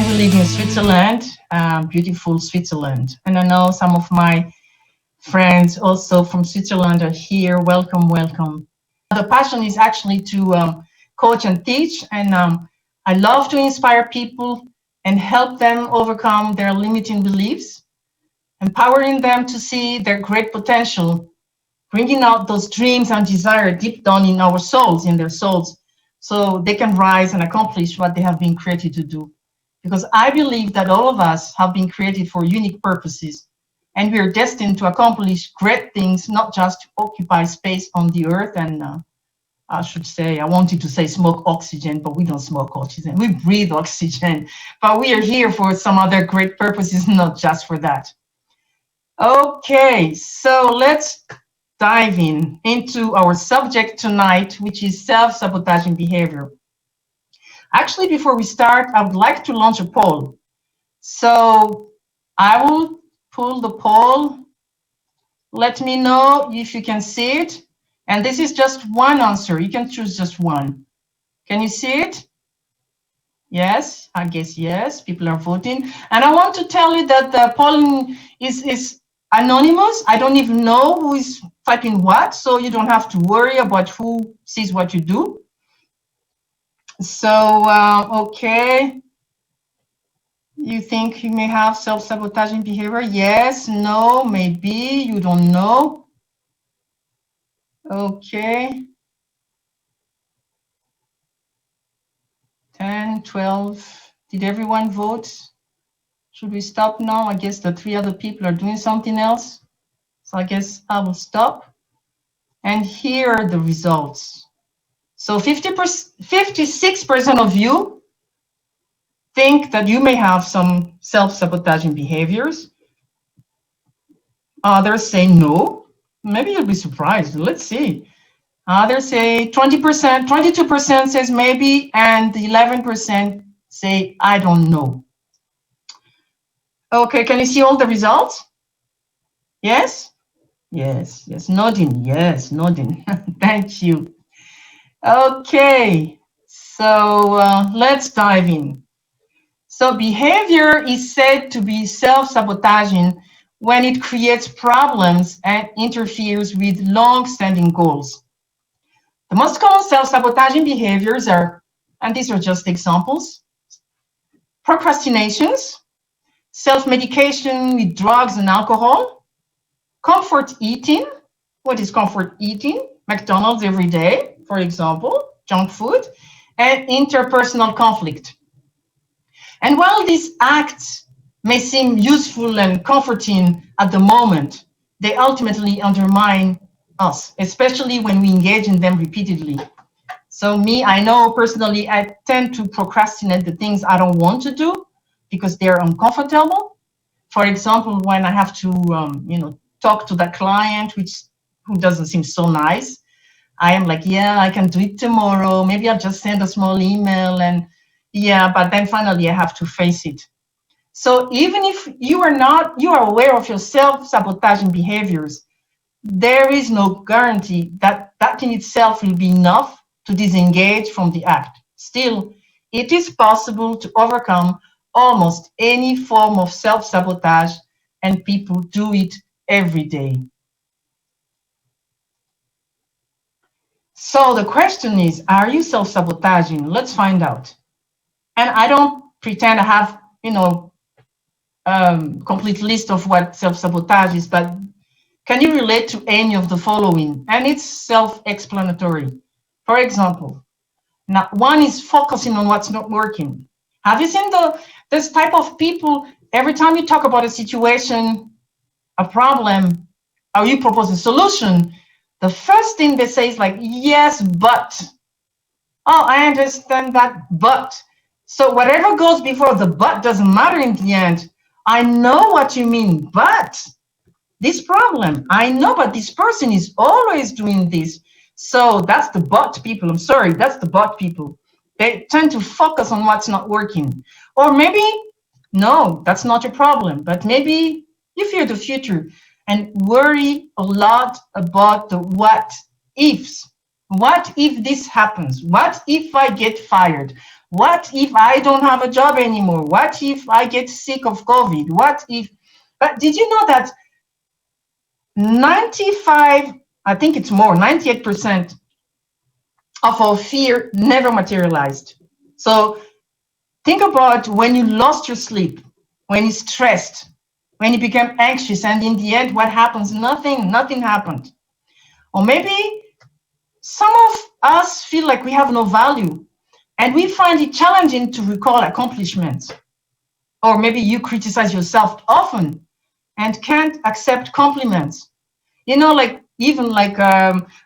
currently living in Switzerland, beautiful Switzerland. And I know some of my friends also from Switzerland are here. Welcome, welcome. The passion is actually to coach and teach. And I love to inspire people and help them overcome their limiting beliefs, empowering them to see their great potential, bringing out those dreams and desire deep down in our souls, in their souls, so they can rise and accomplish what they have been created to do. Because I believe that all of us have been created for unique purposes, and we are destined to accomplish great things, not just to occupy space on the earth and I should say, I wanted to say smoke oxygen, but we don't smoke oxygen. We breathe oxygen, but we are here for some other great purposes, not just for that. Okay, so let's dive into our subject tonight, which is self-sabotaging behavior. Actually, before we start, I would like to launch a poll. So I will pull the poll. Let me know if you can see it. And this is just one answer. You can choose just one. Can you see it? Yes, I guess yes. People are voting. And I want to tell you that the polling is anonymous. I don't even know who is typing what, so you don't have to worry about who sees what you do. So, okay. You think you may have self-sabotaging behavior? Yes, no, maybe, you don't know. Okay. 10, 12. Did everyone vote? Should we stop now? I guess the 3 other people are doing something else. So I guess I will stop. And here are the results. So 56% of you think that you may have some self-sabotaging behaviors. Others say no. Maybe you'll be surprised. Let's see. Others say 20%, 22% says maybe, and 11% say I don't know. Okay, can you see all the results? Yes? Yes, yes, nodding, yes, nodding. Thank you. Okay, so let's dive in. So behavior is said to be self-sabotaging when it creates problems and interferes with long-standing goals. The most common self-sabotaging behaviors are, and these are just examples, procrastinations, self-medication with drugs and alcohol, comfort eating. What is comfort eating? McDonald's every day, for example, junk food, and interpersonal conflict. And while these acts may seem useful and comforting at the moment, they ultimately undermine us, especially when we engage in them repeatedly. So me, I know personally, I tend to procrastinate the things I don't want to do because they're uncomfortable. For example, when I have to, talk to that client who doesn't seem so nice, I am like, yeah, I can do it tomorrow. Maybe I'll just send a small email and yeah, but then finally I have to face it. So even if you are aware of your self-sabotaging behaviors, there is no guarantee that that in itself will be enough to disengage from the act. Still, it is possible to overcome almost any form of self-sabotage, and people do it every day. So the question is, are you self-sabotaging? Let's find out. And I don't pretend I have, complete list of what self-sabotage is, but can you relate to any of the following? And it's self-explanatory. For example, now one is focusing on what's not working. Have you seen this type of people? Every time you talk about a situation, a problem, or you propose a solution, the first thing they say is like, yes, but. Oh, I understand that, but. So whatever goes before the but doesn't matter in the end. I know what you mean, but this problem, I know, but this person is always doing this. So that's the but people. I'm sorry, that's the but people. They tend to focus on what's not working. Or maybe, no, that's not your problem, but maybe you fear the future and worry a lot about the what ifs. What if this happens? What if I get fired? What if I don't have a job anymore? What if I get sick of COVID? What if? But did you know that 95, I think it's more, 98% of our fear never materialized? So think about when you lost your sleep, when you stressed, when you became anxious, and in the end, what happens? Nothing happened. Or maybe some of us feel like we have no value and we find it challenging to recall accomplishments. Or maybe you criticize yourself often and can't accept compliments. You know, like even like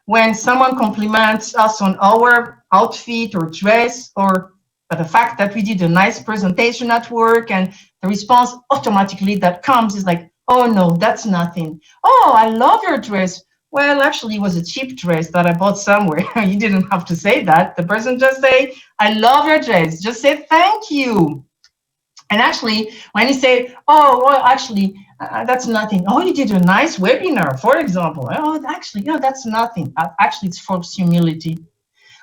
when someone compliments us on our outfit or dress, or the fact that we did a nice presentation at work, and the response automatically that comes is like, oh no, that's nothing. Oh, I love your dress. Well, actually, it was a cheap dress that I bought somewhere. You didn't have to say that. The person just say, I love your dress. Just say thank you. And actually, when you say, oh, well, actually, that's nothing. Oh, you did a nice webinar, for example. Oh, actually, no, that's nothing. Actually, it's false humility.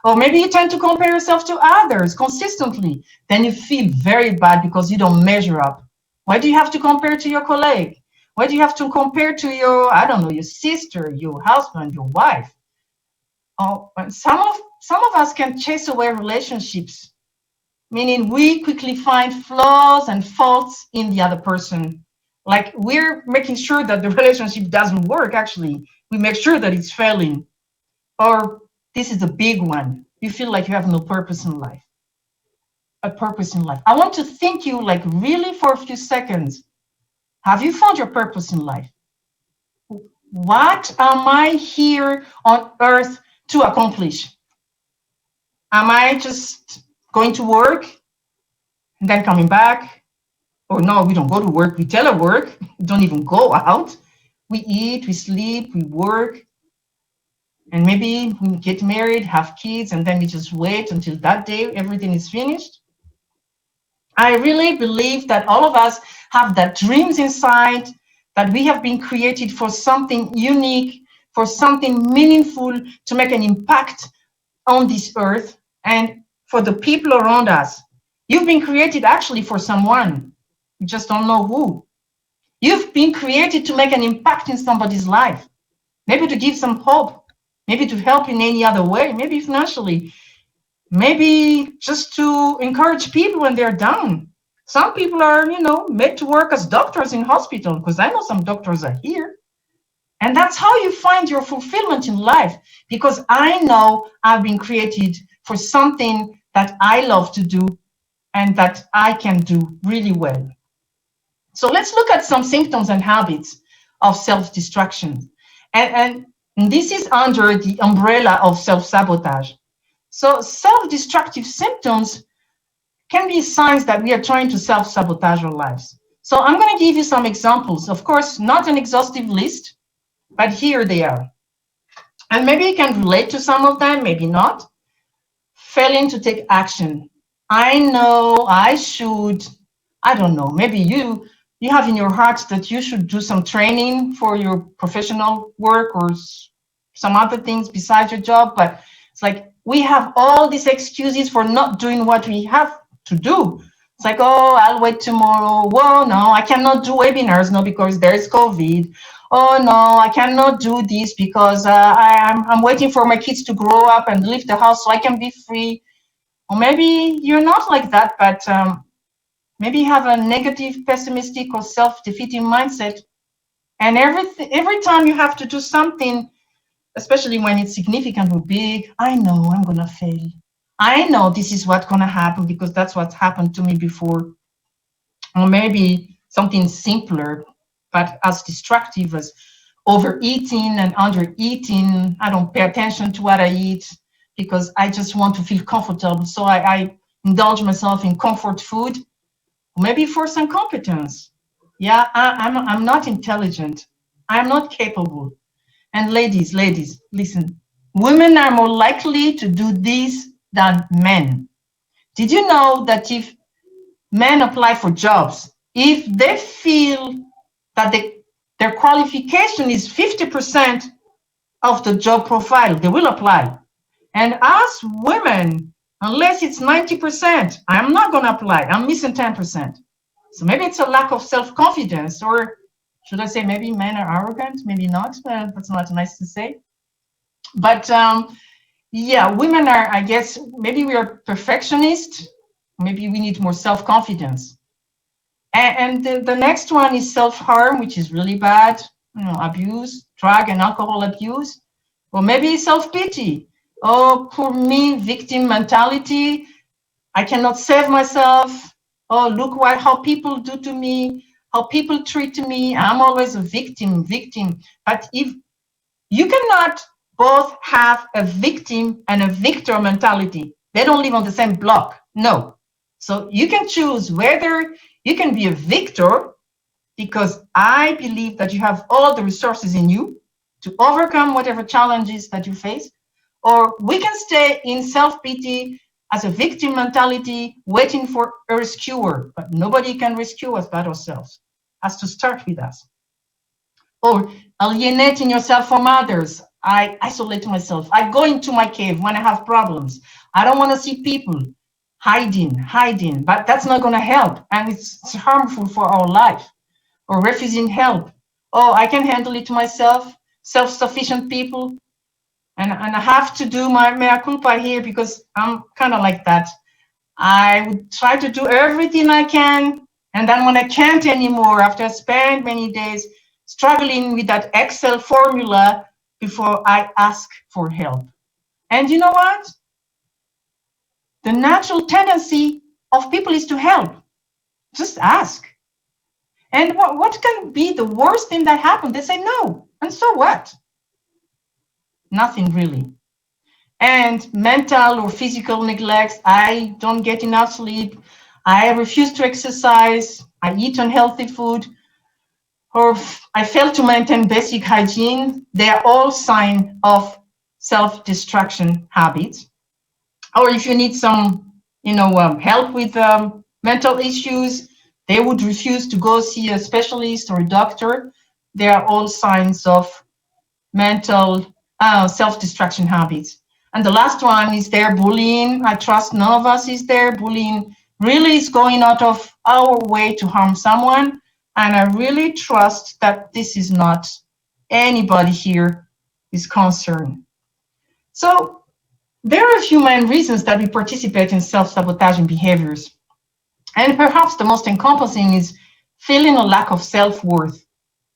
Or maybe you tend to compare yourself to others consistently. Then you feel very bad because you don't measure up. Why do you have to compare to your colleague? Why do you have to compare to your, I don't know, your sister, your husband, your wife? Oh, some of us can chase away relationships, meaning we quickly find flaws and faults in the other person. Like we're making sure that the relationship doesn't work, actually. We make sure that it's failing. Or this is a big one. You feel like you have no purpose in life. A purpose in life. I want to think you like really for a few seconds. Have you found your purpose in life? What am I here on earth to accomplish? Am I just going to work and then coming back? Or no, we don't go to work, we telework, we don't even go out. We eat, we sleep, we work, and maybe we get married, have kids, and then we just wait until that day everything is finished. I really believe that all of us have that dreams inside, that we have been created for something unique, for something meaningful, to make an impact on this earth and for the people around us. You've been created actually for someone. You just don't know who. You've been created to make an impact in somebody's life, maybe to give some hope, maybe to help in any other way, maybe financially, maybe just to encourage people when they're down. Some people are, made to work as doctors in hospital, because I know some doctors are here. And that's how you find your fulfillment in life, because I know I've been created for something that I love to do and that I can do really well. So let's look at some symptoms and habits of self-destruction. And this is under the umbrella of self-sabotage. So self-destructive symptoms can be signs that we are trying to self-sabotage our lives. So I'm going to give you some examples. Of course, not an exhaustive list, but here they are. And maybe you can relate to some of them, maybe not. Failing to take action. I know I should, I don't know, maybe you have in your heart that you should do some training for your professional work or some other things besides your job, but it's like we have all these excuses for not doing what we have to do. It's like, oh, I'll wait tomorrow. Whoa, no, I cannot do webinars, no, because there's COVID. Oh, no, I cannot do this because I'm waiting for my kids to grow up and leave the house so I can be free. Or maybe you're not like that, but maybe you have a negative, pessimistic, or self-defeating mindset. And every time you have to do something, especially when it's significant or big, I know I'm going to fail. I know this is what's going to happen because that's what's happened to me before. Or maybe something simpler, but as destructive as overeating and undereating. I don't pay attention to what I eat because I just want to feel comfortable. So I indulge myself in comfort food, maybe for some competence. Yeah, I'm not intelligent. I'm not capable. And ladies, listen, women are more likely to do this than men. Did you know that if men apply for jobs, if they feel that their qualification is 50% of the job profile, they will apply. And us women, unless it's 90%, I'm not going to apply. I'm missing 10%. So maybe it's a lack of self-confidence, or should I say maybe men are arrogant? Maybe not. That's not nice to say. But yeah, women are, I guess, maybe we are perfectionists. Maybe we need more self-confidence. And the next one is self-harm, which is really bad. Abuse, drug and alcohol abuse. Or maybe self-pity. Oh, poor me, victim mentality. I cannot save myself. Oh, look how people do to me, how people treat me. I'm always a victim. But if you cannot both have a victim and a victor mentality, they don't live on the same block. No. So you can choose whether you can be a victor, because I believe that you have all the resources in you to overcome whatever challenges that you face, or we can stay in self-pity as a victim mentality, waiting for a rescuer, but nobody can rescue us but ourselves. It has to start with us. Or alienating yourself from others. I isolate myself. I go into my cave when I have problems. I don't want to see people. Hiding, but that's not going to help, and it's harmful for our life. Or refusing help. Oh, I can handle it myself. Self-sufficient people. And I have to do my mea culpa here, because I'm kind of like that. I would try to do everything I can, and then when I can't anymore, after I spend many days struggling with that Excel formula, before I ask for help. And you know what? The natural tendency of people is to help. Just ask. And what can be the worst thing that happened? They say no. And so what? Nothing really. And mental or physical neglect. I don't get enough sleep. I refuse to exercise. I eat unhealthy food. Or I fail to maintain basic hygiene. They are all signs of self-destruction habits. Or if you need some, help with mental issues, they would refuse to go see a specialist or a doctor. They are all signs of mental self-destruction habits. And the last one is there bullying. I trust none of us is there. Bullying really is going out of our way to harm someone. And I really trust that this is not anybody here is concerned. So there are a few main reasons that we participate in self-sabotaging behaviors. And perhaps the most encompassing is feeling a lack of self-worth.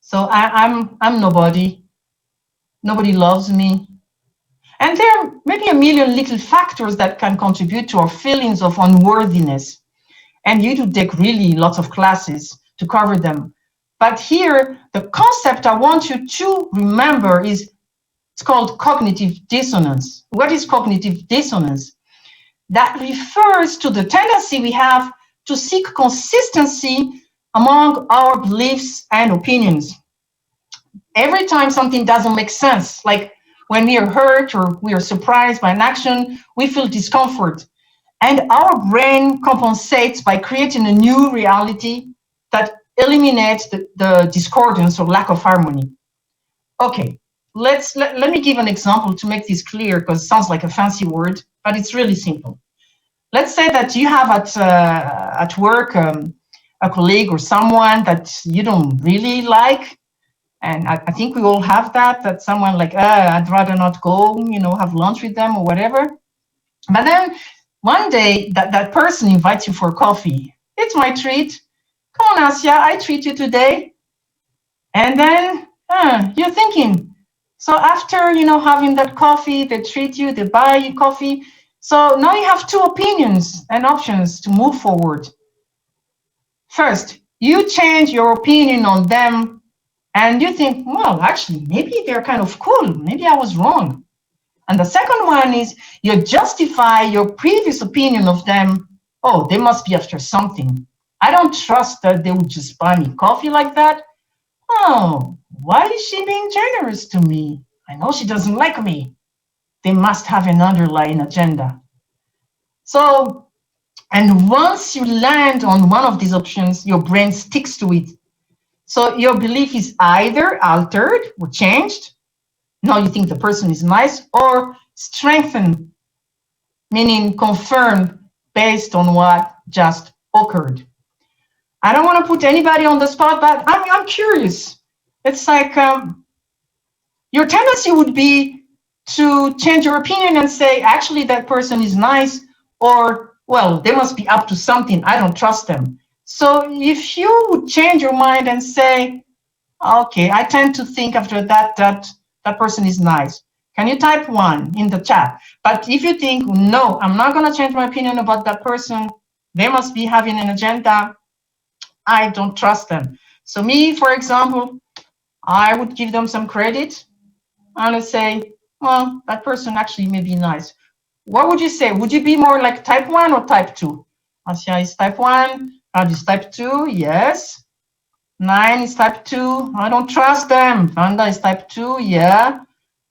So I'm nobody. Nobody loves me. And there are maybe a million little factors that can contribute to our feelings of unworthiness. And you do take really lots of classes to cover them. But here, the concept I want you to remember is, it's called cognitive dissonance. What is cognitive dissonance? That refers to the tendency we have to seek consistency among our beliefs and opinions. Every time something doesn't make sense, like when we are hurt or we are surprised by an action, we feel discomfort. And our brain compensates by creating a new reality that eliminates the discordance or lack of harmony. Okay, let me give an example to make this clear, because it sounds like a fancy word, but it's really simple. Let's say that you have at work a colleague or someone that you don't really like. And I think we all have that someone like, I'd rather not go, have lunch with them or whatever. But then one day that person invites you for coffee. It's my treat. Come on, Asya, I treat you today. And then you're thinking, so after, having that coffee, they treat you, they buy you coffee. So now you have two opinions and options to move forward. First, you change your opinion on them and you think, well, actually, maybe they're kind of cool. Maybe I was wrong. And the second one is you justify your previous opinion of them. Oh, they must be after something. I don't trust that they would just buy me coffee like that. Oh, why is she being generous to me? I know she doesn't like me. They must have an underlying agenda. So, and once you land on one of these options, your brain sticks to it. So your belief is either altered or changed. Now you think the person is nice, or strengthened meaning confirmed based on what just occurred. I don't want to put anybody on the spot, but I'm curious. It's like your tendency would be to change your opinion and say, actually, that person is nice, or, well, they must be up to something. I don't trust them. So if you would change your mind and say, okay, I tend to think after that person is nice. Can you type 1 in the chat? But if you think, no, I'm not going to change my opinion about that person, they must be having an agenda, I don't trust them. So me, for example, I would give them some credit and I'd say, well, that person actually may be nice. What would you say? Would you be more like type 1 or type 2? Asia is type 1. Raj is type 2. Yes. 9 is type 2. I don't trust them. Vanda is type 2. Yeah.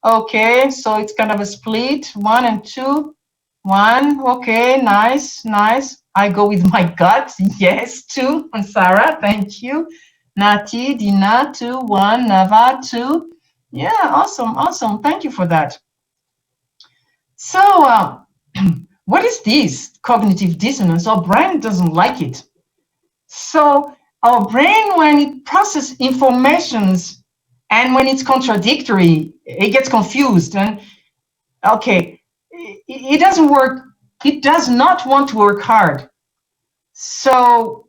Okay. So it's kind of a split. 1 and 2. 1. Okay. Nice. Nice. I go with my gut. Yes. 2. And Sarah. Thank you. Nati, Dina, 2. 1. Nava, 2. Yeah. Awesome. Awesome. Thank you for that. So, what is this cognitive dissonance? Our brain doesn't like it. So our brain, when it processes informations and when it's contradictory, it gets confused. And okay, it doesn't work. It does not want to work hard. So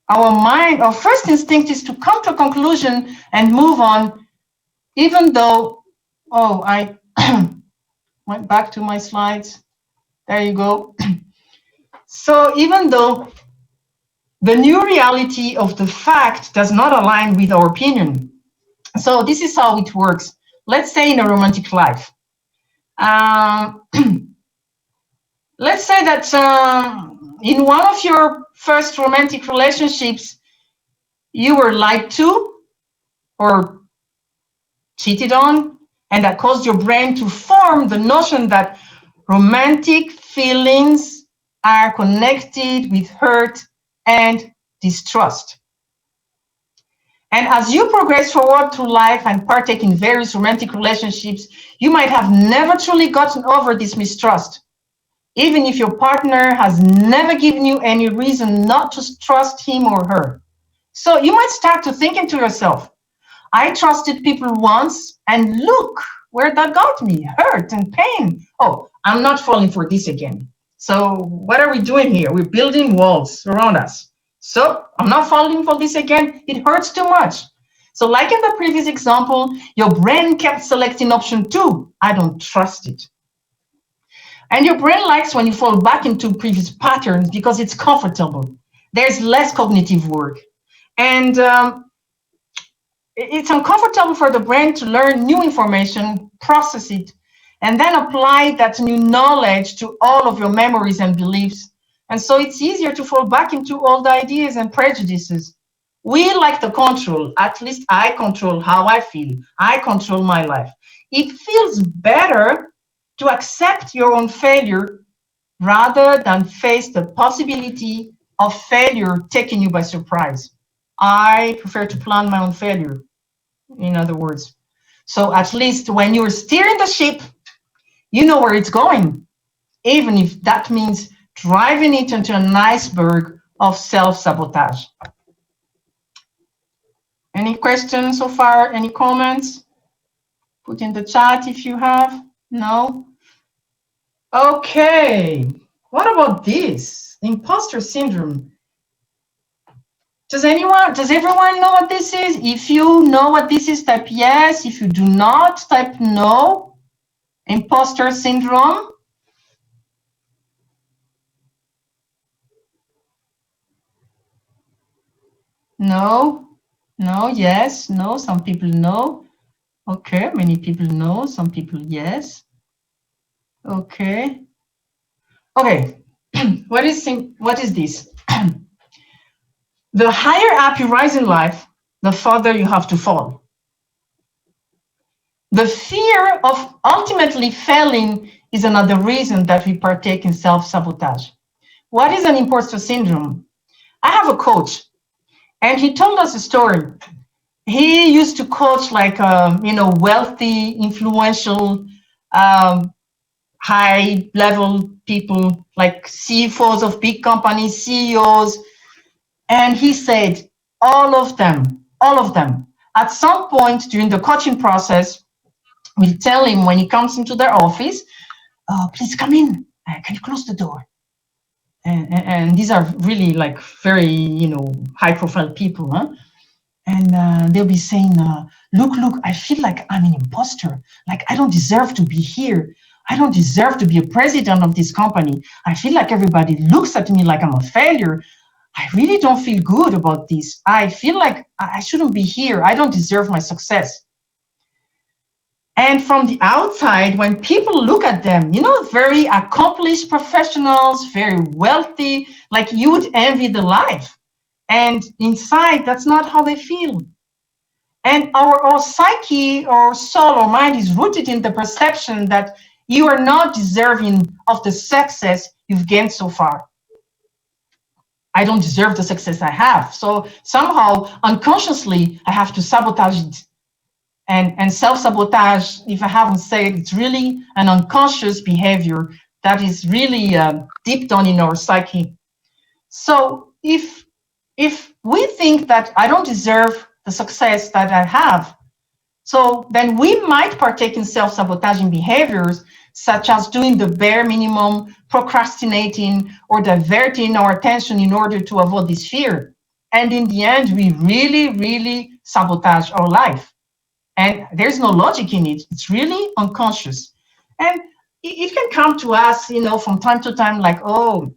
our mind, our first instinct is to come to a conclusion and move on, even though, oh, I went back to my slides. There you go. So even though the new reality of the fact does not align with our opinion. So this is how it works. Let's say in a romantic life. Let's say that in one of your first romantic relationships, you were lied to or cheated on, and that caused your brain to form the notion that romantic feelings are connected with hurt and distrust. And as you progress forward through life and partake in various romantic relationships, you might have never truly gotten over this mistrust, even if your partner has never given you any reason not to trust him or her. So you might start to thinking to yourself, I trusted people once, and look where that got me, hurt and pain. Oh, I'm not falling for this again. So what are we doing here? We're building walls around us. So I'm not falling for this again. It hurts too much. So like in the previous example, your brain kept selecting option 2. I don't trust it. And your brain likes when you fall back into previous patterns because it's comfortable. There's less cognitive work. And it's uncomfortable for the brain to learn new information, process it, and then apply that new knowledge to all of your memories and beliefs. And so it's easier to fall back into old ideas and prejudices. We like the control. At least I control how I feel. I control my life. It feels better to accept your own failure rather than face the possibility of failure taking you by surprise. I prefer to plan my own failure, in other words. So at least when you're steering the ship, you know where it's going, even if that means driving it into an iceberg of self-sabotage. Any questions so far? Any comments? Put in the chat if you have. No? Okay. What about this? Imposter syndrome. Does everyone know what this is? If you know what this is, type yes. If you do not, type no. Imposter syndrome. No, no, yes, no. Some people know. Okay, many people know. Some people yes. Okay. Okay. What is this? The higher up you rise in life, the farther you have to fall. The fear of ultimately failing is another reason that we partake in self-sabotage. What is an imposter syndrome? I have a coach, and he told us a story. He used to coach like wealthy, influential, high level people like CFOs of big companies, CEOs. And he said, all of them, at some point during the coaching process, will tell him when he comes into their office, please come in. Can you close the door? And these are really like very, high profile people, huh? And they'll be saying, look, I feel like I'm an imposter. Like I don't deserve to be here. I don't deserve to be a president of this company. I feel like everybody looks at me like I'm a failure. I really don't feel good about this. I feel like I shouldn't be here. I don't deserve my success. And from the outside, when people look at them, very accomplished professionals, very wealthy, like you would envy the life. And inside, that's not how they feel. And our psyche or soul or mind is rooted in the perception that you are not deserving of the success you've gained so far. I don't deserve the success I have. So somehow, unconsciously, I have to sabotage it. And self-sabotage, if I haven't said, it's really an unconscious behavior that is really deep down in our psyche. So if we think that I don't deserve the success that I have, so then we might partake in self-sabotaging behaviors such as doing the bare minimum, procrastinating, or diverting our attention in order to avoid this fear. And in the end, we really, really sabotage our life. And there's no logic in it. It's really unconscious. And it can come to us, from time to time, like, oh,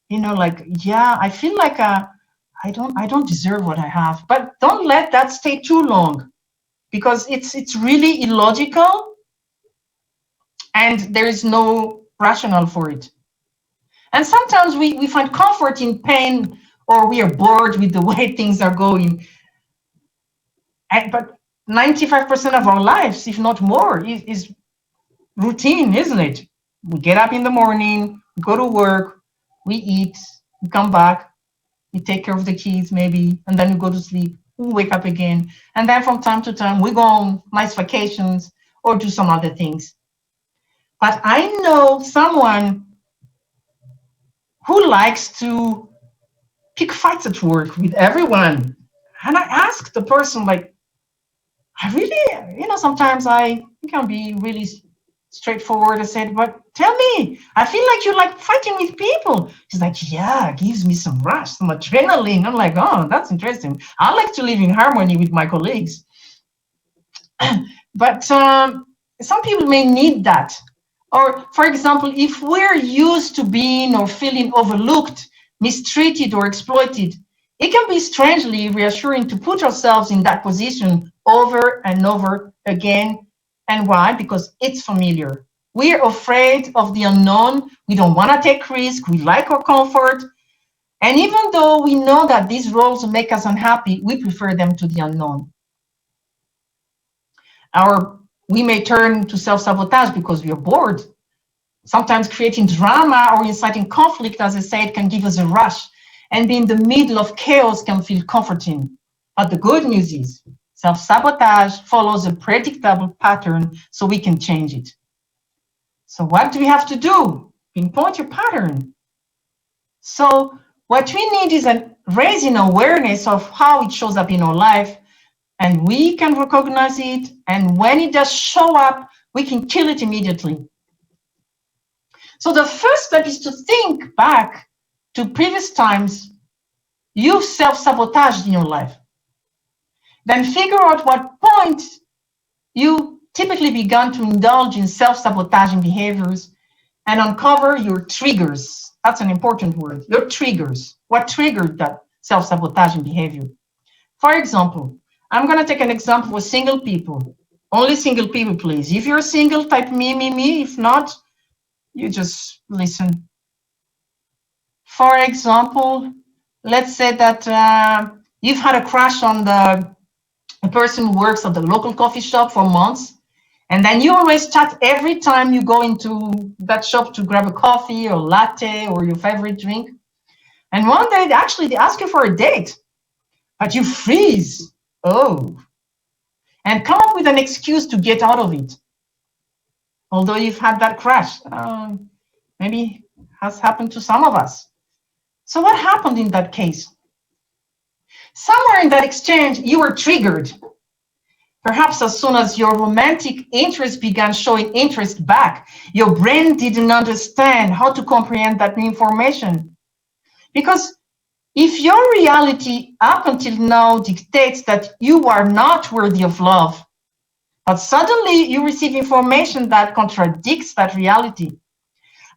yeah, I feel like I don't deserve what I have. But don't let that stay too long, because it's really illogical and there is no rationale for it. And sometimes we find comfort in pain, or we are bored with the way things are going. But 95% of our lives, if not more, is routine, isn't it? We get up in the morning, we go to work, we eat, we come back, we take care of the kids maybe, and then we go to sleep, we wake up again. And then from time to time, we go on nice vacations or do some other things. But I know someone who likes to pick fights at work with everyone. And I asked the person, like, I really, sometimes I can be really straightforward. I said, but tell me, I feel like you like fighting with people. She's like, yeah, it gives me some rush, some adrenaline. I'm like, oh, that's interesting. I like to live in harmony with my colleagues. But some people may need that. Or, for example, if we're used to being or feeling overlooked, mistreated, or exploited, it can be strangely reassuring to put ourselves in that position over and over again. And why? Because it's familiar. We're afraid of the unknown. We don't want to take risks. We like our comfort. And even though we know that these roles make us unhappy, we prefer them to the unknown. We may turn to self-sabotage because we are bored. Sometimes creating drama or inciting conflict, as I said, can give us a rush. And being in the middle of chaos can feel comforting. But the good news is self-sabotage follows a predictable pattern, so we can change it. So what do we have to do? Pinpoint your pattern. So what we need is a raising awareness of how it shows up in our life, and we can recognize it. And when it does show up, we can kill it immediately. So the first step is to think back to previous times you've self-sabotaged in your life. Then figure out what point you typically began to indulge in self-sabotaging behaviors and uncover your triggers. That's an important word, your triggers. What triggered that self-sabotaging behavior? For example, I'm going to take an example with single people. Only single people, please. If you're single, type me. If not, you just listen. For example, let's say that you've had a crush on the person who works at the local coffee shop for months, and then you always chat every time you go into that shop to grab a coffee or latte or your favorite drink. And one day, they ask you for a date, but you freeze. Oh, and come up with an excuse to get out of it. although you've had that crash. Maybe has happened to some of us. So what happened in that case? Somewhere in that exchange, you were triggered. Perhaps as soon as your romantic interest began showing interest back, your brain didn't understand how to comprehend that new information. Because if your reality up until now dictates that you are not worthy of love, but suddenly you receive information that contradicts that reality,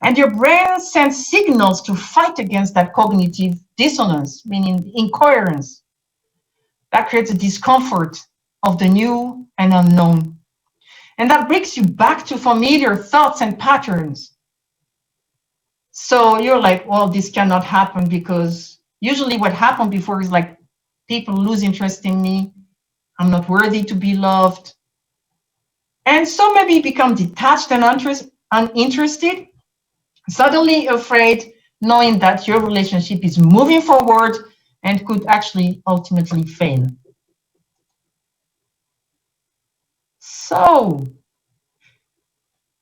and your brain sends signals to fight against that cognitive dissonance, meaning incoherence, that creates a discomfort of the new and unknown. And that brings you back to familiar thoughts and patterns. So you're like, well, this cannot happen, because usually what happened before is like people lose interest in me. I'm not worthy to be loved. And so maybe become detached and uninterested, suddenly afraid, knowing that your relationship is moving forward and could actually ultimately fail. So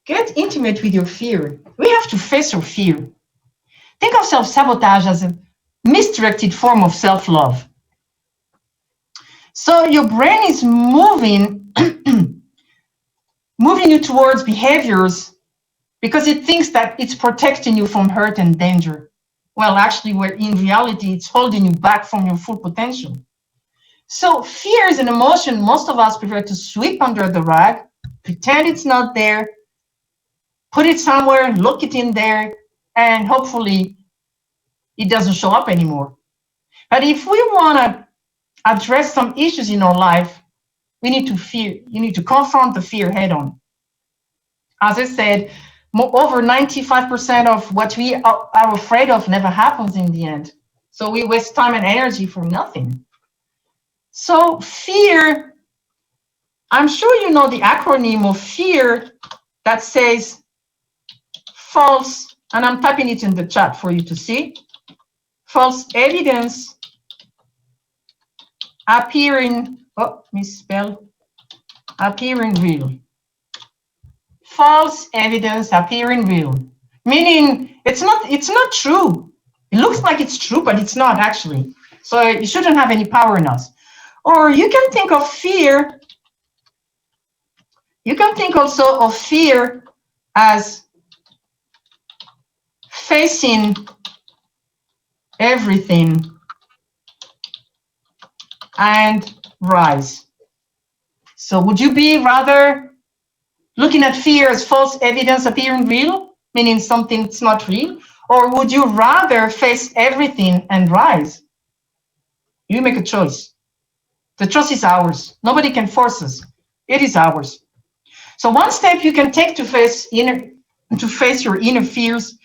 get intimate with your fear. We have to face our fear. Think of self-sabotage as a misdirected form of self-love. So your brain is moving you towards behaviors because it thinks that it's protecting you from hurt and danger. Well, actually, where in reality, it's holding you back from your full potential. So fear is an emotion most of us prefer to sweep under the rug, pretend it's not there, put it somewhere, look it in there, and hopefully it doesn't show up anymore. But if we want to address some issues in our life, you need to confront the fear head on. As I said, over 95% of what we are afraid of never happens in the end. So we waste time and energy for nothing. So fear, I'm sure you know the acronym of fear that says false, and I'm typing it in the chat for you to see. False evidence appearing real. False evidence appearing real, meaning it's not true. It looks like it's true, but it's not actually. So it shouldn't have any power in us. Or you can think of fear. You can think also of fear as facing everything and rise. So would you be rather looking at fear as false evidence appearing real, meaning something's not real? Or would you rather face everything and rise? You make a choice. The choice is ours. Nobody can force us. It is ours. So one step you can take to face your inner fears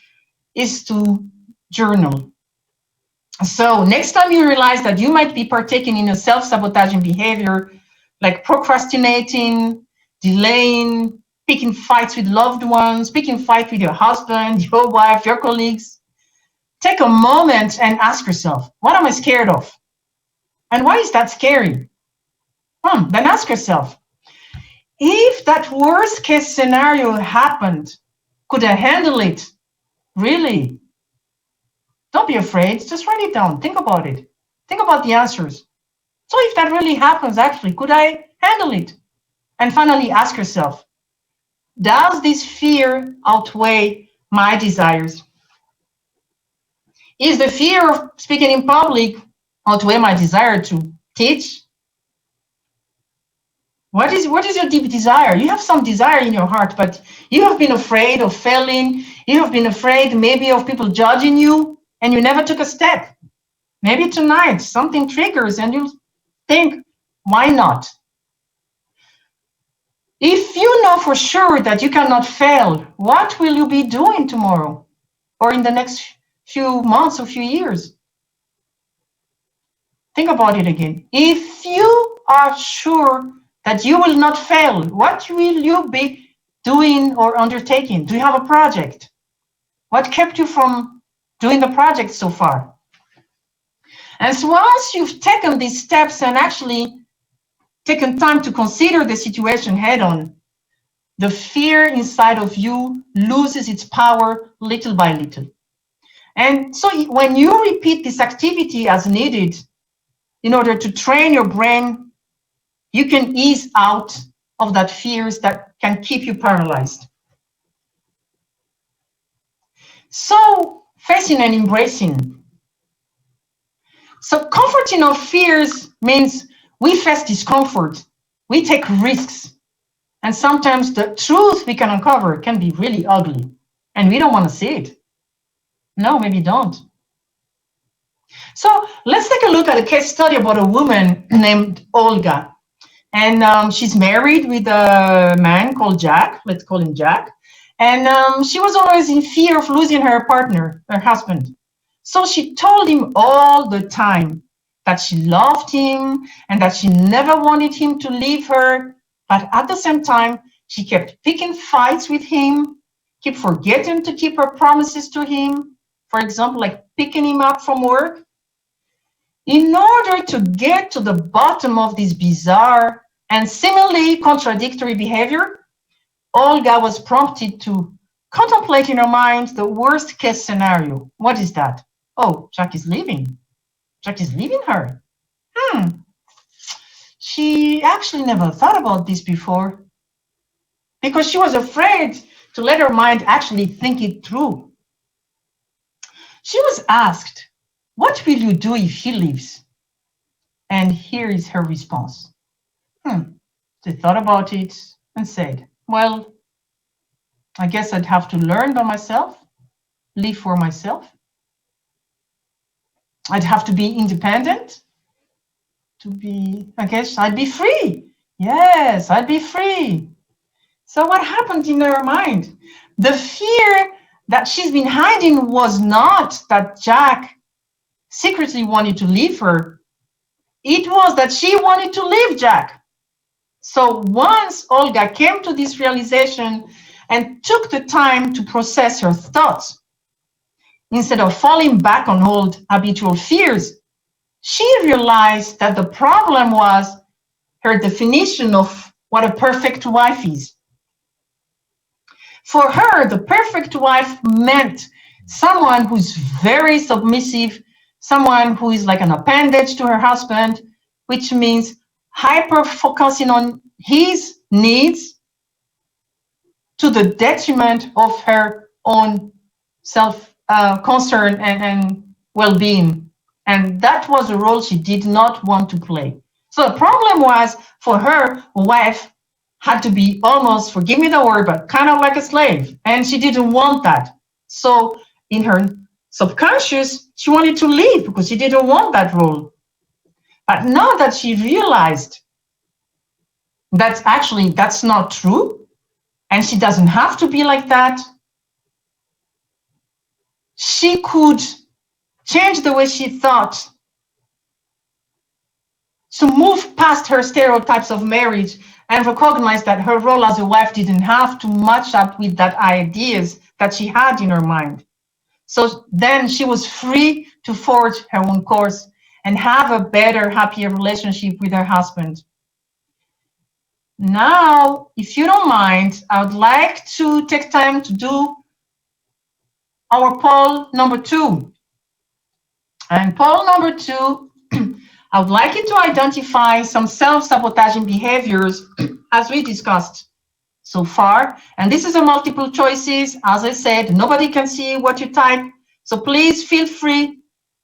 is to journal. So next time you realize that you might be partaking in a self-sabotaging behavior, like procrastinating, delaying, picking fights with loved ones, picking fights with your husband, your wife, your colleagues, take a moment and ask yourself, what am I scared of? And why is that scary? Then ask yourself, if that worst case scenario happened, could I handle it? Really? Don't be afraid. Just write it down. Think about it. Think about the answers. So if that really happens, actually, could I handle it? And finally, ask yourself, does this fear outweigh my desires? Is the fear of speaking in public outweigh my desire to teach? What is your deep desire? You have some desire in your heart, but you have been afraid of failing. You have been afraid maybe of people judging you, and you never took a step. Maybe tonight something triggers and you think, why not? If you know for sure that you cannot fail, what will you be doing tomorrow or in the next few months or few years? Think about it again. If you are sure that you will not fail, what will you be doing or undertaking? Do you have a project? What kept you from doing the project so far? And so once you've taken these steps and actually taken time to consider the situation head on, the fear inside of you loses its power little by little. And so when you repeat this activity as needed in order to train your brain, you can ease out of that fears that can keep you paralyzed. So facing and embracing. So comforting our fears means we face discomfort, we take risks, and sometimes the truth we can uncover can be really ugly, and we don't want to see it. No, maybe don't. So let's take a look at a case study about a woman named Olga. And she's married with a man called Jack. Let's call him Jack. And she was always in fear of losing her partner, her husband. So she told him all the time that she loved him and that she never wanted him to leave her. But at the same time, she kept picking fights with him, kept forgetting to keep her promises to him. For example, like picking him up from work. In order to get to the bottom of this bizarre and seemingly contradictory behavior, Olga was prompted to contemplate in her mind the worst case scenario. What is that? Oh, Jack is leaving. Jack is leaving her. She actually never thought about this before because she was afraid to let her mind actually think it through. She was asked, "What will you do if he leaves?" And here is her response. She thought about it and said, "Well, I guess I'd have to learn by myself, live for myself. I'd have to be independent I guess I'd be free. Yes, I'd be free." So what happened in her mind? The fear that she's been hiding was not that Jack secretly wanted to leave her. It was that she wanted to leave Jack. So once Olga came to this realization and took the time to process her thoughts, instead of falling back on old habitual fears, she realized that the problem was her definition of what a perfect wife is. For her, the perfect wife meant someone who's very submissive, someone who is like an appendage to her husband, which means hyper focusing on his needs to the detriment of her own self-concern and well-being. And that was a role she did not want to play. So the problem was, for her, a wife had to be almost, forgive me the word, but kind of like a slave. And she didn't want that. So in her subconscious, she wanted to leave because she didn't want that role. But now that she realized that actually that's not true, and she doesn't have to be like that, she could change the way she thought to move past her stereotypes of marriage and recognize that her role as a wife didn't have to match up with that ideas that she had in her mind. So then she was free to forge her own course and have a better, happier relationship with her husband. Now, if you don't mind, I would like to take time to do our poll number 2. And poll number 2, I would like you to identify some self-sabotaging behaviors as we discussed so far. And this is a multiple choices. As I said, nobody can see what you type. So please feel free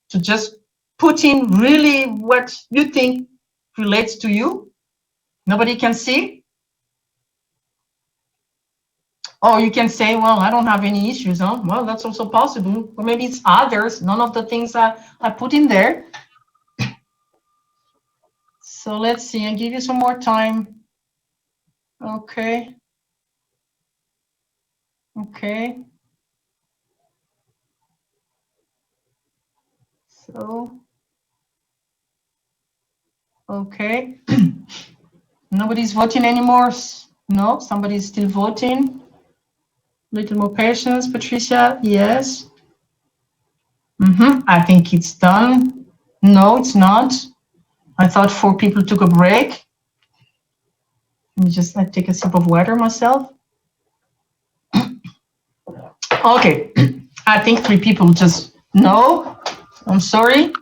to just put in really what you think relates to you. Nobody can see. Or you can say, well, I don't have any issues, huh? Well, that's also possible. Or maybe it's others, none of the things I put in there. So let's see, I'll give you some more time. Okay. Okay. So, okay. Nobody's voting anymore. No, somebody's still voting. Little more patience, Patricia. Yes. I think it's done. No, it's not. I thought 4 people took a break. Let me just take a sip of water myself. Okay, I think 3 people just no. I'm sorry.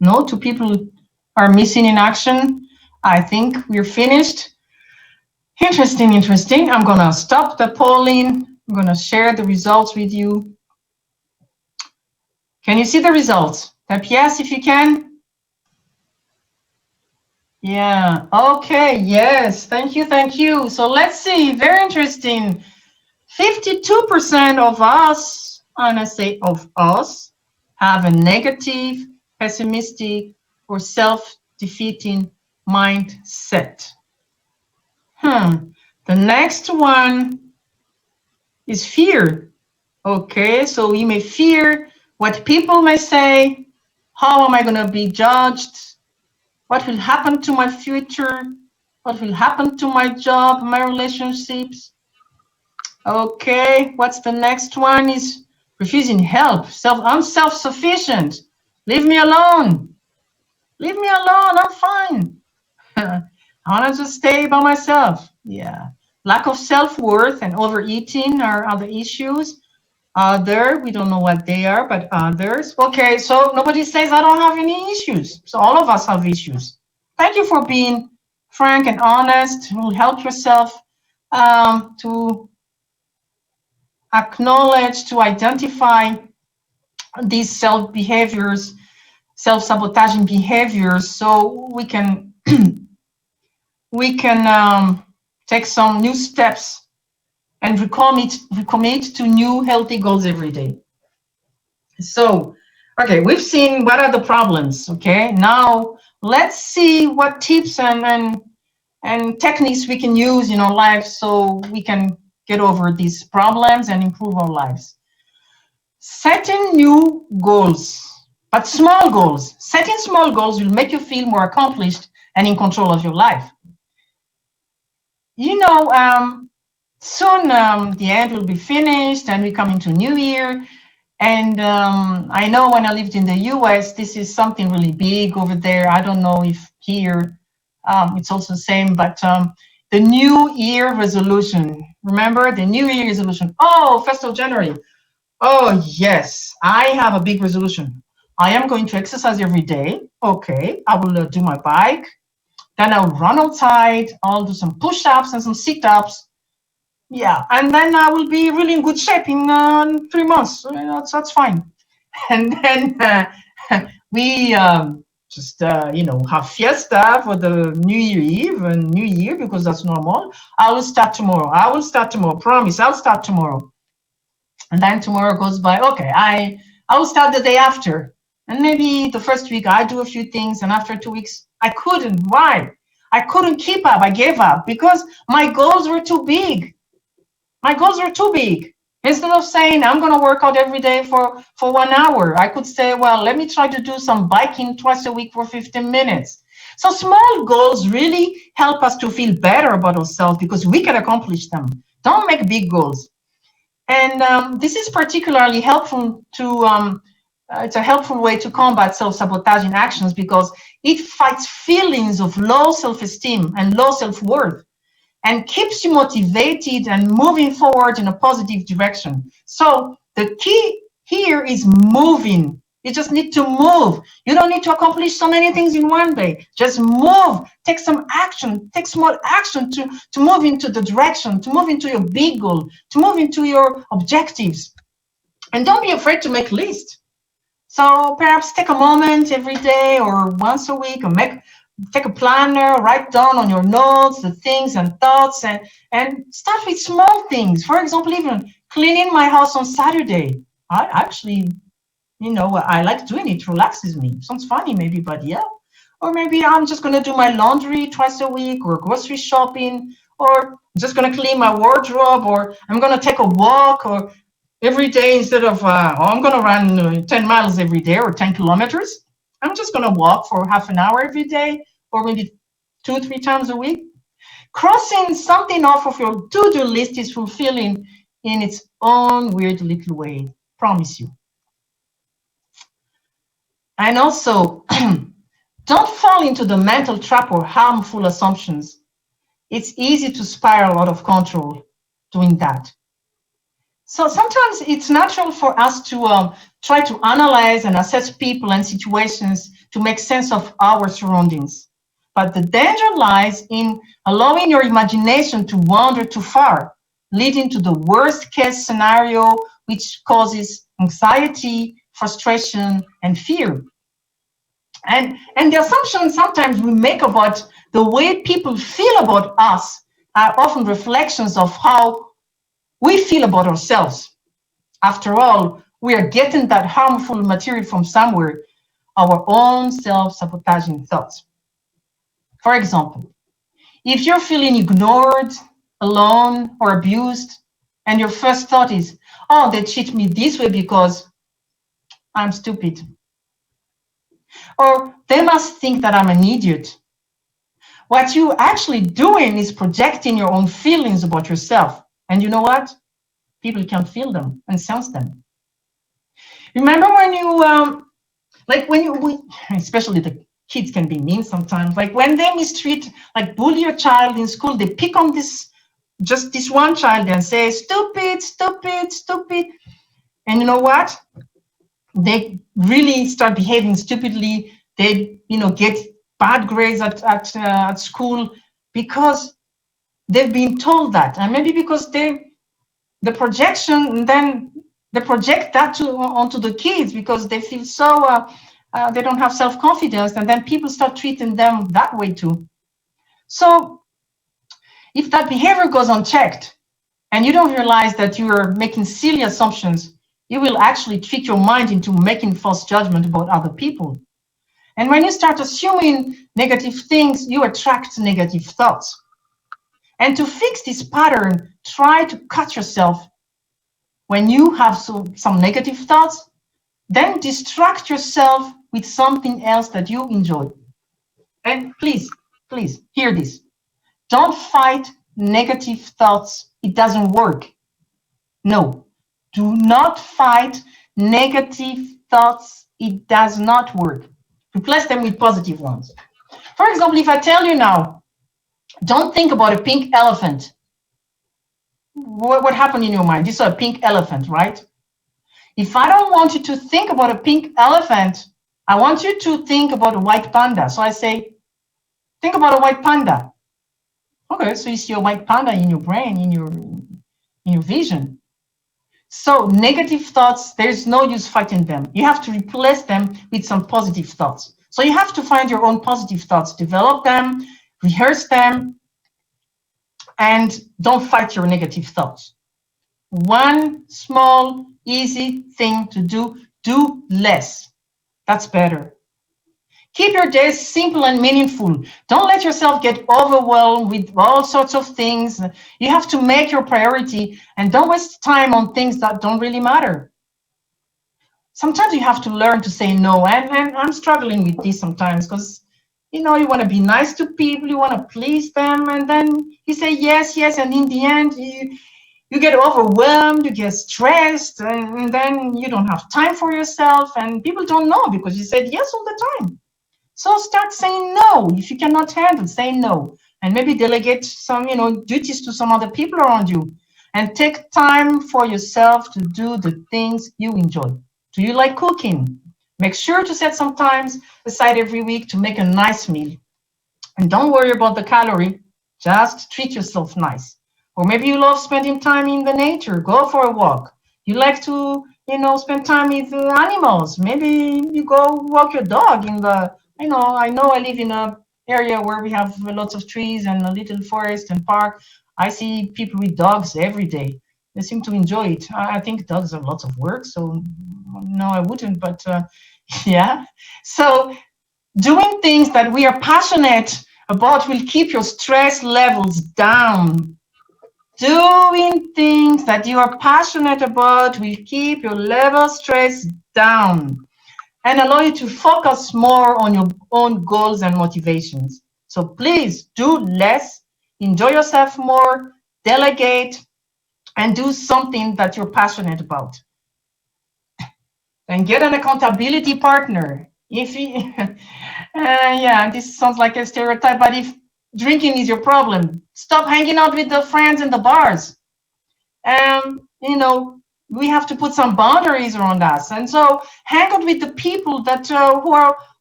No, 2 people are missing in action. I think we're finished. Interesting, interesting. I'm gonna stop the polling. I'm gonna share the results with you. Can you see the results? Type yes if you can. Yeah, okay, yes, thank you, thank you. So let's see, very interesting. 52% of us, and I say of us, have a negative, pessimistic, or self-defeating mindset. The next one is fear. Okay, so we may fear what people may say. How am I going to be judged? What will happen to my future? What will happen to my job, my relationships? Okay, what's the next one? Is refusing help. I'm self-sufficient. Leave me alone. Leave me alone. I'm fine. I want to just stay by myself. Yeah. Lack of self-worth and overeating are other issues. Other, we don't know what they are, but others. Okay, so nobody says I don't have any issues. So all of us have issues. Thank you for being frank and honest. It will help yourself to acknowledge, to identify these self-behaviors, self-sabotaging behaviors, so we can take some new steps and recommit to new healthy goals every day. So, okay, we've seen what are the problems. Okay, now let's see what tips and techniques we can use in our lives so we can get over these problems and improve our lives. Setting new goals, but small goals. Setting small goals will make you feel more accomplished and in control of your life. You know, soon the end will be finished and we come into New Year. And I know when I lived in the US, this is something really big over there. I don't know if here it's also the same, but the New Year resolution. Remember the New Year resolution? Oh, 1st of January. Oh, yes, I have a big resolution. I am going to exercise every day. Okay, I will do my bike. Then I'll run outside. I'll do some push-ups and some sit-ups. Yeah, and then I will be really in good shape in 3 months. So, that's fine. And then we just have fiesta for the New Year Eve and New Year because that's normal. I will start tomorrow. Promise, I'll start tomorrow. And then tomorrow goes by. Okay, I will start the day after. And maybe the first week I do a few things, and after 2 weeks I couldn't. Why? I couldn't keep up. I gave up because my goals were too big. My goals were too big. Instead of saying I'm going to work out every day for 1 hour, I could say, well, let me try to do some biking twice a week for 15 minutes. So small goals really help us to feel better about ourselves because we can accomplish them. Don't make big goals. And this is particularly helpful to, it's a helpful way to combat self-sabotaging actions because it fights feelings of low self-esteem and low self-worth and keeps you motivated and moving forward in a positive direction. So the key here is moving. You just need to move. You don't need to accomplish so many things in one day. Just move. Take some action. Take small action to move into the direction, to move into your big goal, to move into your objectives. And don't be afraid to make lists. So perhaps take a moment every day or once a week, or take a planner, write down on your notes the things and thoughts, and start with small things. For example, even cleaning my house on Saturday. I actually, I like doing it. It relaxes me. Sounds funny maybe, but yeah. Or maybe I'm just going to do my laundry twice a week, or grocery shopping, or I'm just going to clean my wardrobe, or I'm going to take a walk, or every day instead of, I'm going to run 10 miles every day or 10 kilometers. I'm just going to walk for half an hour every day, or maybe 2-3 times a week. Crossing something off of your to-do list is fulfilling in its own weird little way. Promise you. And also, don't fall into the mental trap or harmful assumptions. It's easy to spiral out of control doing that. So sometimes it's natural for us to try to analyze and assess people and situations to make sense of our surroundings. But the danger lies in allowing your imagination to wander too far, leading to the worst case scenario, which causes anxiety, frustration, and fear. And the assumptions sometimes we make about the way people feel about us are often reflections of how we feel about ourselves. After all, we are getting that harmful material from somewhere, our own self-sabotaging thoughts. For example, if you're feeling ignored, alone, or abused, and your first thought is, oh, they treat me this way because I'm stupid, or they must think that I'm an idiot. What you actually doing is projecting your own feelings about yourself. And you know what? People can feel them and sense them. Remember when you like when especially the kids can be mean sometimes, like when they mistreat, like bully a child in school, they pick on this just this one child and say stupid, stupid, stupid. And you know what, they really start behaving stupidly. They get bad grades at school because they've been told that, and maybe because the projection, and then they project that onto the kids because they feel so they don't have self-confidence, and then people start treating them that way too. So if that behavior goes unchecked and you don't realize that you're making silly assumptions, you will actually trick your mind into making false judgment about other people. And when you start assuming negative things, you attract negative thoughts. And to fix this pattern, try to cut yourself when you have some negative thoughts, then distract yourself with something else that you enjoy. And please hear this. Don't fight negative thoughts. It doesn't work. No, do not fight negative thoughts. It does not work. Replace them with positive ones. For example, if I tell you now, don't think about a pink elephant, what happened in your mind? You saw a pink elephant, right? If I don't want you to think about a pink elephant, I want you to think about a white panda. So I say, think about a white panda. Okay, so you see a white panda in your brain, in your vision. So negative thoughts, there's no use fighting them. You have to replace them with some positive thoughts. So you have to find your own positive thoughts, develop them, rehearse them, and don't fight your negative thoughts. One small, easy thing to do less. That's better. Keep your days simple and meaningful. Don't let yourself get overwhelmed with all sorts of things. You have to make your priority, and don't waste time on things that don't really matter. Sometimes you have to learn to say no, and I'm struggling with this sometimes because you want to be nice to people, you want to please them, and then you say yes, yes, and in the end you get overwhelmed, you get stressed, and then you don't have time for yourself, and people don't know because you said yes all the time. So start saying no. If you cannot handle, say no. And maybe delegate some, duties to some other people around you. And take time for yourself to do the things you enjoy. Do you like cooking? Make sure to set some times aside every week to make a nice meal. And don't worry about the calorie. Just treat yourself nice. Or maybe you love spending time in the nature. Go for a walk. You like to, spend time with animals. Maybe you go walk your dog in the, I know I live in a area where we have lots of trees and a little forest and park. I see people with dogs every day. They seem to enjoy it. I think dogs have lots of work, so no, I wouldn't, but yeah. So doing things that we are passionate about will keep your stress levels down. Doing things that you are passionate about will keep your level of stress down and allow you to focus more on your own goals and motivations. So please do less, enjoy yourself more, delegate, and do something that you're passionate about. And get an accountability partner. If you, yeah, this sounds like a stereotype, but if drinking is your problem, stop hanging out with the friends in the bars. We have to put some boundaries around us. And so hang out with the people that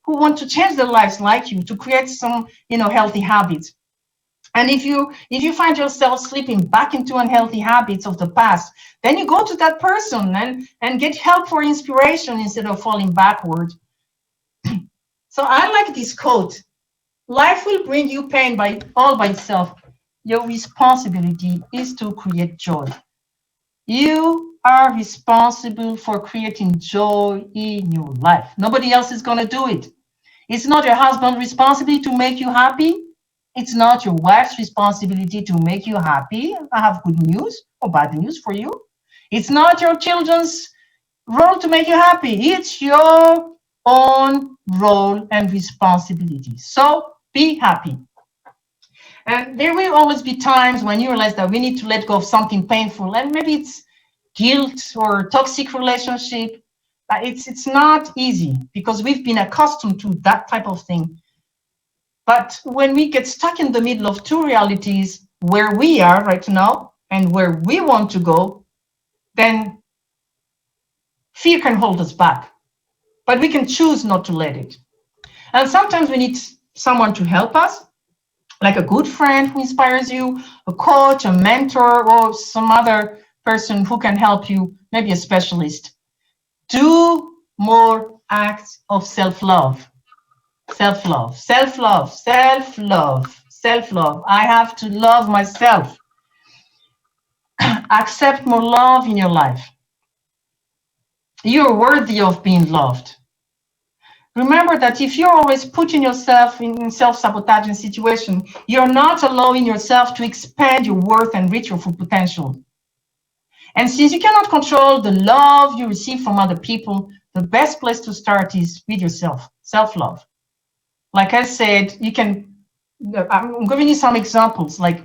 who want to change their lives like you, to create some, healthy habits. And if you find yourself slipping back into unhealthy habits of the past, then you go to that person and get help for inspiration instead of falling backward. So I like this quote: life will bring you pain all by itself. Your responsibility is to create joy. You are responsible for creating joy in your life. Nobody else is going to do it. It's not your husband's responsibility to make you happy. It's not your wife's responsibility to make you happy. I have good news or bad news for you. It's not your children's role to make you happy. It's your own role and responsibility. So be happy. And there will always be times when you realize that we need to let go of something painful, and maybe it's guilt or toxic relationship. But it's not easy because we've been accustomed to that type of thing. But when we get stuck in the middle of two realities, where we are right now and where we want to go, then fear can hold us back. But we can choose not to let it. And sometimes we need someone to help us, like a good friend who inspires you, a coach, a mentor, or some other person who can help you, maybe a specialist. Do more acts of self-love. Self-love, self-love, self-love, self-love. I have to love myself. Accept more love in your life. You're worthy of being loved. Remember that if you're always putting yourself in self-sabotaging situation, you're not allowing yourself to expand your worth and reach your full potential. And since you cannot control the love you receive from other people, the best place to start is with yourself, self-love. Like I said, I'm giving you some examples, like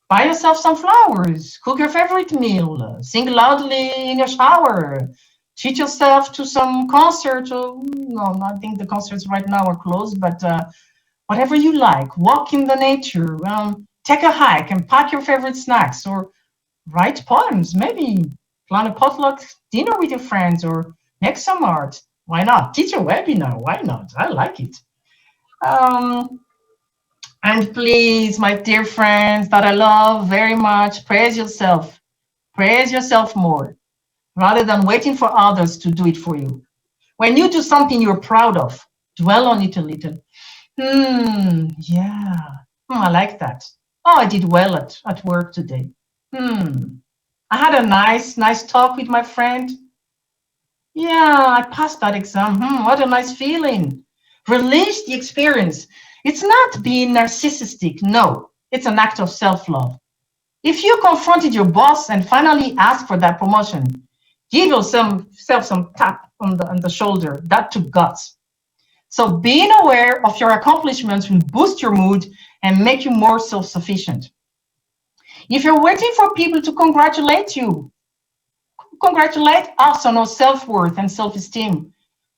buy yourself some flowers, cook your favorite meal, sing loudly in your shower, treat yourself to some concert. Or, no, I think the concerts right now are closed, but whatever you like, walk in the nature, take a hike and pack your favorite snacks, or write poems, maybe plan a potluck dinner with your friends, or make some art. Why not? Teach a webinar. Why not? I like it. And please, my dear friends that I love very much, praise yourself. Praise yourself more, rather than waiting for others to do it for you. When you do something you're proud of, dwell on it a little. Yeah, I like that. Oh, I did well at work today. I had a nice talk with my friend. Yeah, I passed that exam. What a nice feeling. Relish the experience. It's not being narcissistic. No, it's an act of self-love. If you confronted your boss and finally asked for that promotion, give yourself some tap on the shoulder. That took guts. So being aware of your accomplishments will boost your mood and make you more self-sufficient. If you're waiting for people to congratulate you, congratulate us on our self-worth and self-esteem.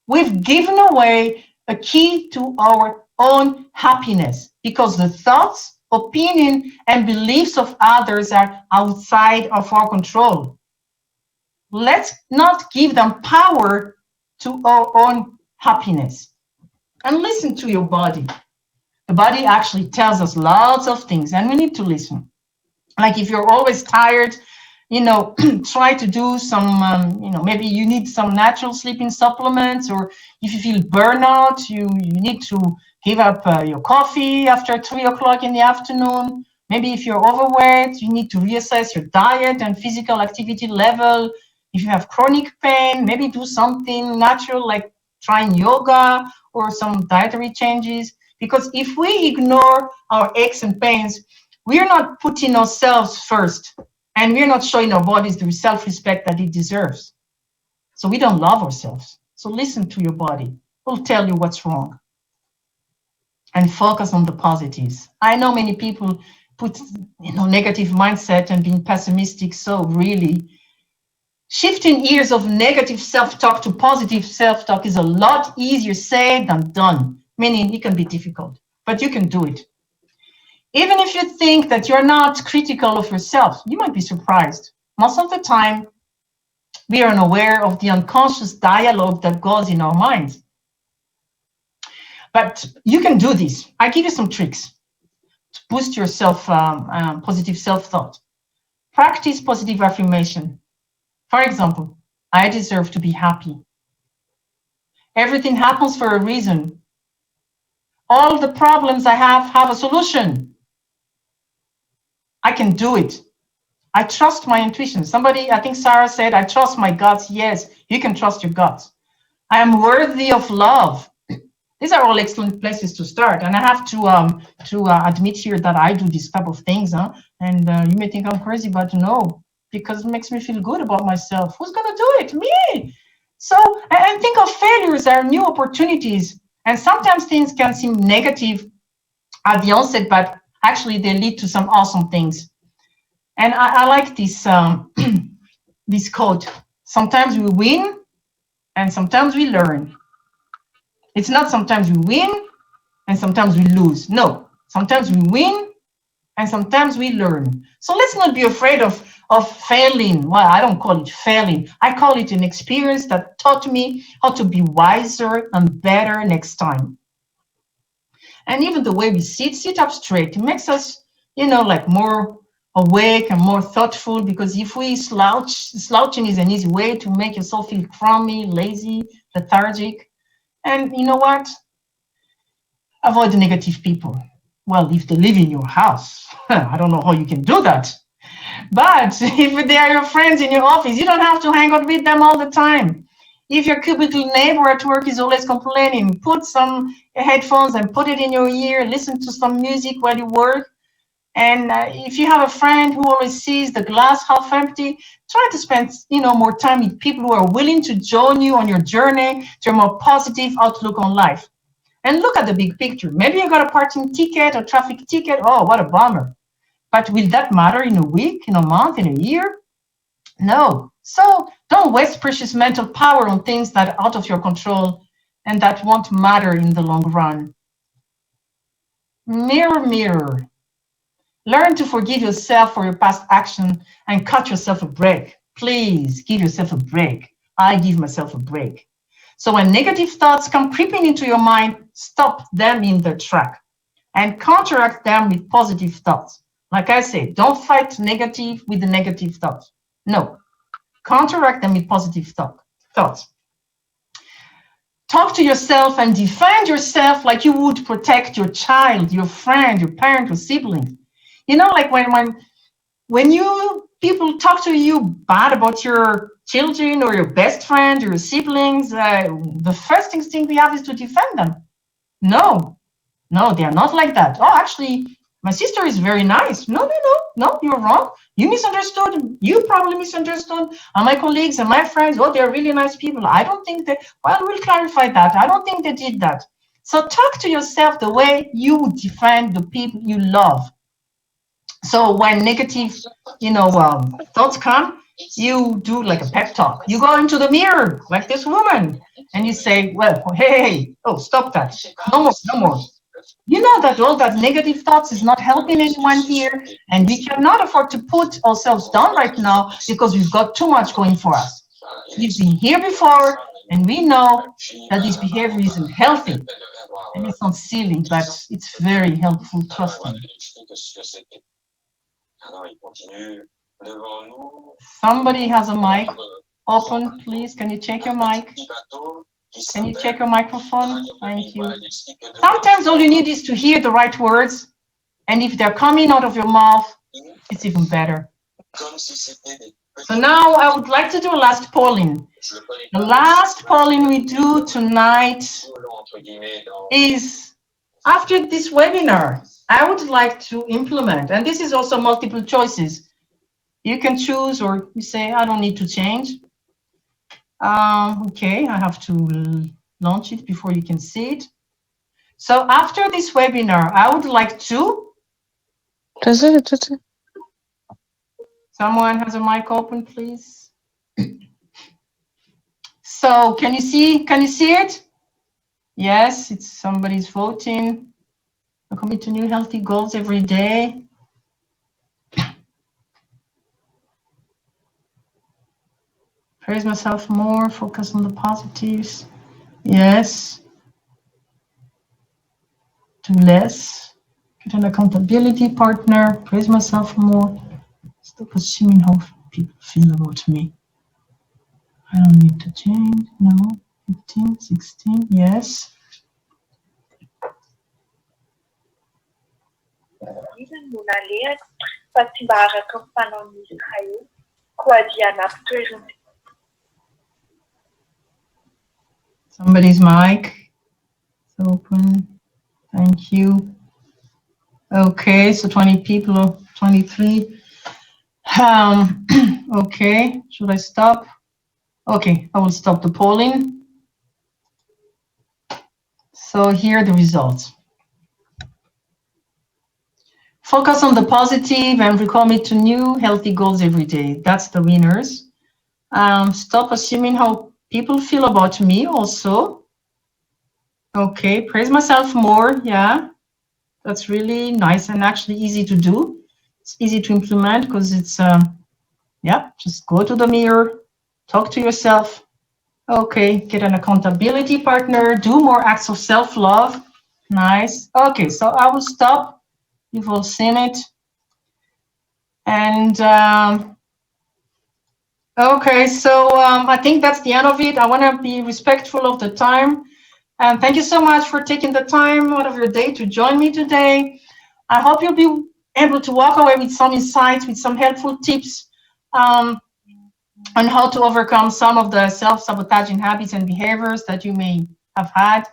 We've given away a key to our own happiness because the thoughts, opinion, and beliefs of others are outside of our control. Let's not give them power to our own happiness. And listen to your body. The body actually tells us lots of things, and we need to listen. Like if you're always tired, try to do some, maybe you need some natural sleeping supplements, or if you feel burnout, you need to give up your coffee after 3 o'clock in the afternoon. Maybe if you're overweight, you need to reassess your diet and physical activity level. If you have chronic pain, maybe do something natural like trying yoga or some dietary changes. Because if we ignore our aches and pains, we are not putting ourselves first, and we're not showing our bodies the self-respect that it deserves. So we don't love ourselves. So listen to your body. It will tell you what's wrong. And focus on the positives. I know many people put negative mindset and being pessimistic. So really, shifting years of negative self-talk to positive self-talk is a lot easier said than done, meaning it can be difficult, but you can do it. Even if you think that you're not critical of yourself, you might be surprised. Most of the time, We are unaware of the unconscious dialogue that goes in our minds. But you can do this. I give you some tricks to boost your positive self-thought. Practice positive affirmation. For example, I deserve to be happy. Everything happens for a reason. All the problems I have a solution. I can do it. I trust my intuition. Somebody, I think Sarah said, I trust my guts. Yes, you can trust your guts. I am worthy of love. These are all excellent places to start. And I have to admit here that I do this type of things. And you may think I'm crazy, but no, because it makes me feel good about myself. Who's going to do it? Me. So, and think of failures as new opportunities. And sometimes things can seem negative at the onset, but actually they lead to some awesome things. And I like this, this quote. Sometimes we win and sometimes we learn. It's not sometimes we win and sometimes we lose. No, sometimes we win and sometimes we learn. So let's not be afraid of failing. Well, I don't call it failing. I call it an experience that taught me how to be wiser and better next time. And even the way we sit up straight, it makes us, like more awake and more thoughtful, because if we slouching is an easy way to make yourself feel crummy, lazy, lethargic. And you know what? Avoid the negative people. Well, if they live in your house, I don't know how you can do that. But if they are your friends in your office, you don't have to hang out with them all the time. If your cubicle neighbor at work is always complaining, put some headphones and put it in your ear, listen to some music while you work. And if you have a friend who always sees the glass half empty, try to spend more time with people who are willing to join you on your journey to a more positive outlook on life. And look at the big picture. Maybe you got a parking ticket or traffic ticket. Oh, what a bummer. But will that matter in a week, in a month, in a year? No. So don't waste precious mental power on things that are out of your control and that won't matter in the long run. Mirror, mirror. Learn to forgive yourself for your past action and cut yourself a break. Please give yourself a break. I give myself a break. So when negative thoughts come creeping into your mind, stop them in their track and counteract them with positive thoughts. Like I say, don't fight negative with the negative thoughts. No, counteract them with positive thoughts. Talk to yourself and defend yourself like you would protect your child, your friend, your parent, your sibling. Like when people talk to you bad about your children or your best friend, your siblings, the first instinct we have is to defend them. No, they are not like that. Oh, actually, my sister is very nice. No, you're wrong. You misunderstood. You probably misunderstood. And my colleagues and my friends, oh, they're really nice people. I don't think we'll clarify that. I don't think they did that. So talk to yourself the way you would defend the people you love. So when negative, thoughts come, you do like a pep talk. You go into the mirror like this woman and you say, well, hey, oh, stop that. No more. You know that all that negative thoughts is not helping anyone here, and we cannot afford to put ourselves down right now because we've got too much going for us. We've been here before, and we know that this behavior isn't healthy. And it sounds silly, but it's very helpful, trust me. Somebody has a mic open, please. Can you check your mic? Can you check your microphone? Thank you. Sometimes all you need is to hear the right words, and if they're coming out of your mouth, it's even better. So now I would like to do a last polling. The last polling we do tonight is after this webinar. I would like to implement, and this is also multiple choices. You can choose, or you say, I don't need to change. Okay, I have to launch it before you can see it. So after this webinar, I would like to... Someone has a mic open, please. So can you see it? Yes, it's somebody's voting. I commit to new healthy goals every day. Praise myself more, focus on the positives. Yes. Do less. Get an accountability partner. Praise myself more. Stop assuming how people feel about me. I don't need to change. No. 15, 16. Yes. Somebody's mic is open. Thank you. Okay, so 20 people, 23. Okay, should I stop? Okay, I will stop the polling. So here are the results. Focus on the positive and recommit to new healthy goals every day. That's the winners. Stop assuming how people feel about me also. Okay, praise myself more. Yeah, that's really nice and actually easy to do. It's easy to implement because it's, yeah, just go to the mirror, talk to yourself. Okay, get an accountability partner, do more acts of self-love. Nice. Okay, so I will stop. You've all seen it. And okay, so I think that's the end of it. I want to be respectful of the time. And thank you so much for taking the time out of your day to join me today. I hope you'll be able to walk away with some insights, with some helpful tips on how to overcome some of the self-sabotaging habits and behaviors that you may have had.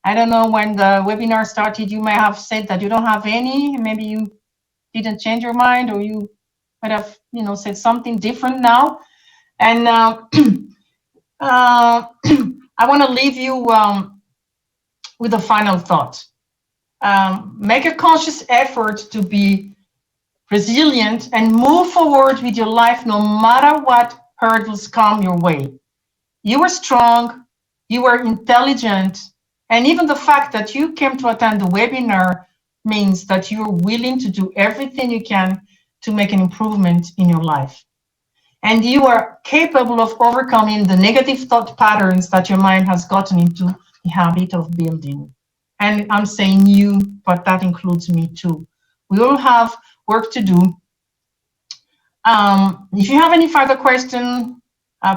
I don't know, when the webinar started, you may have said that you don't have any. Maybe you didn't change your mind, or you might have, said something different now. And I want to leave you with a final thought. Make a conscious effort to be resilient and move forward with your life no matter what hurdles come your way. You are strong, you are intelligent, and even the fact that you came to attend the webinar means that you're willing to do everything you can to make an improvement in your life. And you are capable of overcoming the negative thought patterns that your mind has gotten into the habit of building. And I'm saying you, but that includes me too. We all have work to do. If you have any further questions,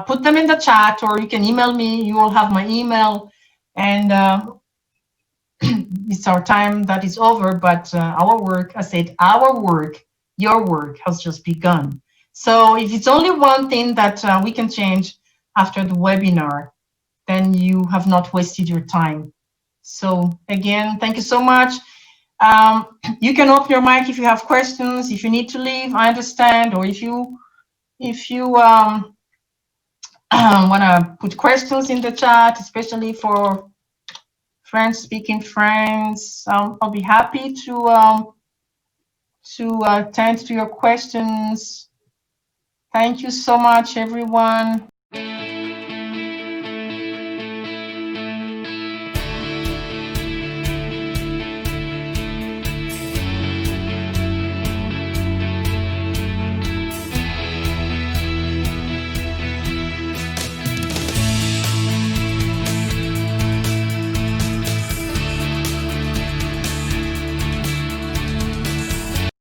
put them in the chat, or you can email me. You all have my email. And it's our time that is over, but our work, I said our work, your work has just begun. So if it's only one thing that we can change after the webinar, then you have not wasted your time. So again, thank you so much. You can open your mic if you have questions. If you need to leave, I understand. Or if you want to put questions in the chat, especially for French-speaking friends, I'll be happy to attend to your questions. Thank you so much, everyone.